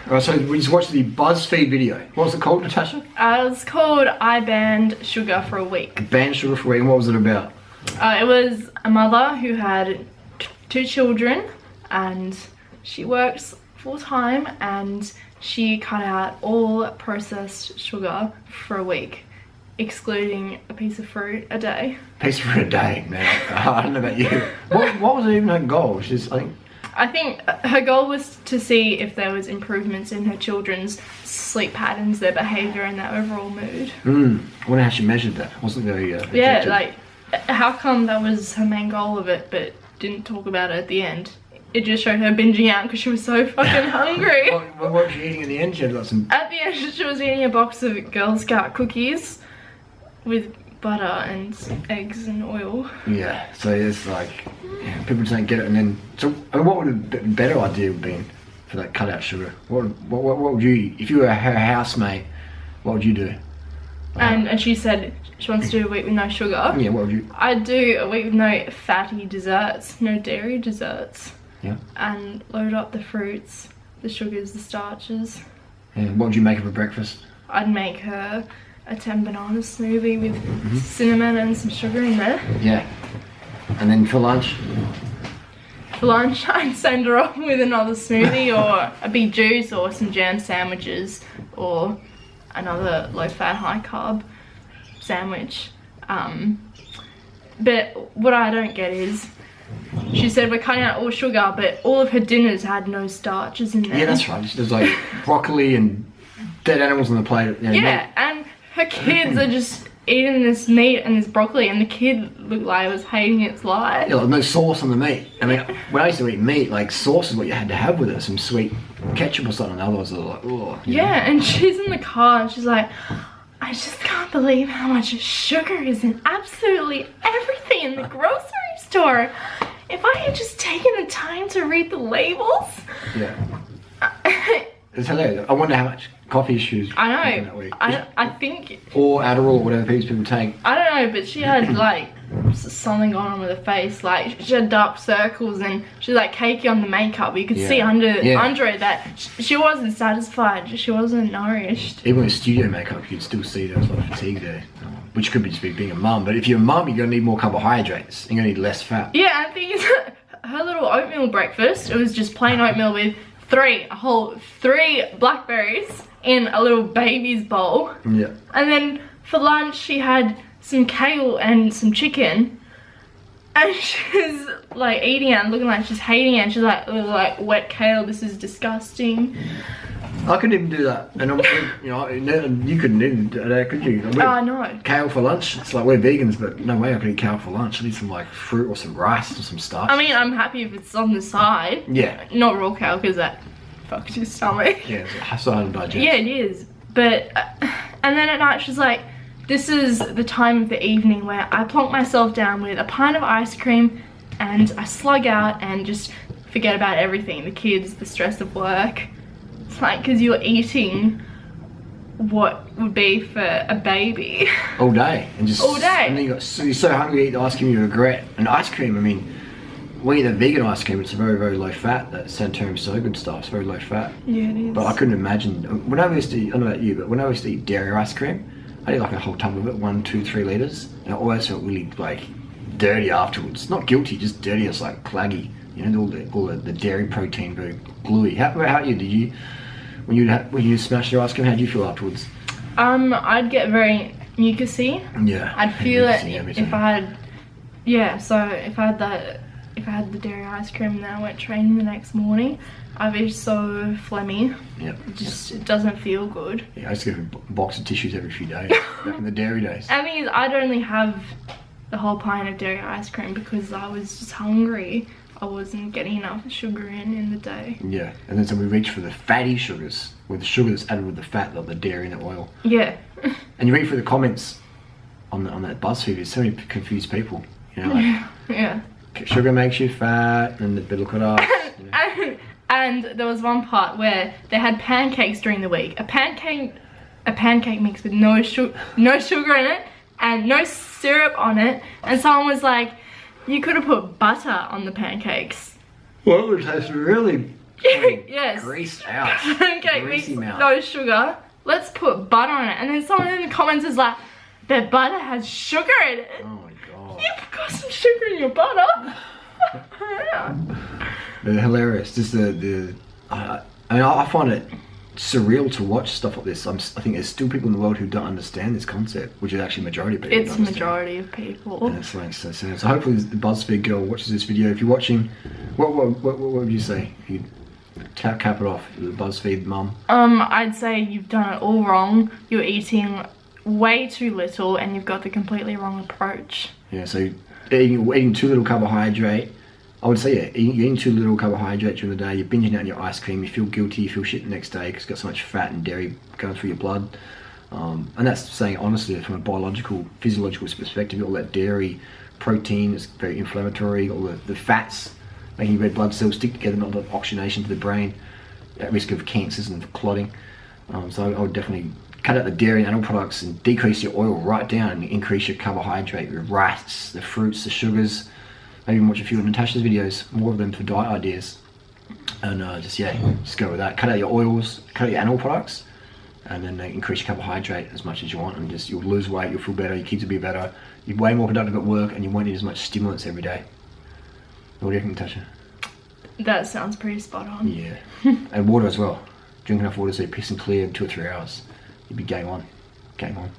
Alright, so we just watched the Buzzfeed video. What was it called, Natasha? It was called I Banned Sugar for a Week. Banned sugar for a week, and what was it about? It was a mother who had 2 children and she works full time and she cut out all processed sugar for a week, excluding a piece of fruit a day. Piece of fruit a day, man. I don't know about you. What was even her goal? I think her goal was to see if there was improvements in her children's sleep patterns, their behaviour and their overall mood. I wonder how she measured that. Wasn't very yeah, like, how come that was her main goal of it, but didn't talk about it at the end? It just showed her binging out because she was so fucking hungry. What was she eating in the end? She had got some... At the end, she was eating a box of Girl Scout cookies with butter and eggs and oil. Yeah, so it's like, yeah, people just don't get it. And then, so I mean, what would a better idea have been for that cut out sugar? What would you, if you were her housemate, what would you do? And she said she wants to do a week with no sugar. Yeah, what would you? I'd do a week with no fatty desserts, no dairy desserts. Yeah. And load up the fruits, the sugars, the starches. Yeah, what would you make of a breakfast? I'd make her a 10 banana smoothie with cinnamon and some sugar in there. Yeah. And then for lunch? For lunch, I'd send her off with another smoothie or a big juice or some jam sandwiches or another low-fat, high-carb sandwich. But what I don't get is, she said we're cutting out all sugar, but all of her dinners had no starches in there. Yeah, that's right. There's like broccoli and dead animals on the plate. You know, yeah, and her kids are just eating this meat and this broccoli, and the kid looked like it was hating its life. Yeah, like no sauce on the meat. I mean, when I used to eat meat, like sauce is what you had to have with it. Some sweet ketchup or something. Otherwise, it was like, oh. Yeah, and she's in the car and she's like, I just can't believe how much sugar is in absolutely everything in the grocery store. If I had just taken the time to read the labels. Yeah. It's hilarious. I wonder how much coffee she's I know. that week. I think. Or Adderall or whatever people take. I don't know, but she had like something going on with her face. Like she had dark circles and she was like cakey on the makeup. But you could see under it that she wasn't satisfied. She wasn't nourished. Even with studio makeup, you could still see there was a lot of fatigue there. Which could be just being a mum. But if you're a mum, you're going to need more carbohydrates. You're going to need less fat. Yeah, I think her little oatmeal breakfast, it was just plain oatmeal with a whole 3 blackberries in a little baby's bowl. Yeah. And then for lunch she had some kale and some chicken. And she's like eating it and looking like she's hating it. And she's like wet kale, this is disgusting. I couldn't even do that. And you know, you couldn't even do that, could you? Oh, no. Kale for lunch? It's like we're vegans, but no way I could eat kale for lunch. I need some like fruit or some rice or some starch. I mean, I'm happy if it's on the side. Yeah. Not raw kale, because that fucks your stomach. Yeah, it's so hard to digest. Yeah, it is. But, and then at night she's like, this is the time of the evening where I plonk myself down with a pint of ice cream and I slug out and just forget about everything. The kids, the stress of work. It's like, because you're eating what would be for a baby. All day. And just all day. And then you're so hungry you eat the ice cream you regret. And ice cream, I mean, when you eat the vegan ice cream, it's very, very low fat. That Santorum so good stuff, it's very low fat. Yeah, it is. But I couldn't imagine, when I used to eat, I don't know about you, but when I used to eat dairy ice cream, I ate like a whole tub of it, 1, 2, 3 litres. And I always felt really like dirty afterwards. Not guilty, just dirty, it's like claggy. You know, all the dairy protein, very gluey. How about you? Did you, when you smashed your ice cream, how did you feel afterwards? I'd get very mucusy. Yeah. I'd feel it if I had, yeah, so if I had the dairy ice cream and then I went training the next morning, I'd be so phlegmy. Yep. It doesn't feel good. Yeah, I used to get a box of tissues every few days, back in the dairy days. I mean, I'd only have the whole pint of dairy ice cream because I was just hungry. I wasn't getting enough sugar in the day. Yeah, and then so we reach for the fatty sugars, with the sugar that's added with the fat, like the dairy and the oil. Yeah. And you read through the comments on that Buzzfeed, there's so many confused people. You know, like, yeah. Sugar makes you fat, and they look at us. You know. And there was one part where they had pancakes during the week. A pancake mix with no sugar in it, and no syrup on it. And someone was like, you could have put butter on the pancakes. Well, it would taste really Yes. Greased out. Okay, Greasy mouth. no sugar. Let's put butter on it. And then someone in the comments is like, the butter has sugar in it. Oh my god. You've got some sugar in your butter. They're hilarious. Just I find it surreal to watch stuff like this. I think there's still people in the world who don't understand this concept, which is actually majority of people. It's the majority of people. And it's like so sad. So hopefully the Buzzfeed girl watches this video. If you're watching, what would you say? You cap it off, the Buzzfeed mum. I'd say you've done it all wrong. You're eating way too little, and you've got the completely wrong approach. Yeah. So eating too little carbohydrate. I would say, yeah, you're eating too little carbohydrate during the day, you're binging out on your ice cream, you feel guilty, you feel shit the next day because it's got so much fat and dairy going through your blood. And that's saying honestly from a biological, physiological perspective, all that dairy, protein is very inflammatory, all the fats making red blood cells stick together, not enough oxygenation to the brain, at risk of cancers and clotting. So I would definitely cut out the dairy and animal products and decrease your oil right down and increase your carbohydrate, your rice, the fruits, the sugars. Maybe watch a few of Natasha's videos, more of them for diet ideas. And just go with that. Cut out your oils, cut out your animal products, and then increase your carbohydrate as much as you want. And just you'll lose weight, you'll feel better, your kids will be better, you're way more productive at work, and you won't need as much stimulants every day. What do you think, Natasha? That sounds pretty spot on. Yeah. And water as well. Drink enough water so you're pissing clear in 2 or 3 hours. You'd be game on. Game on.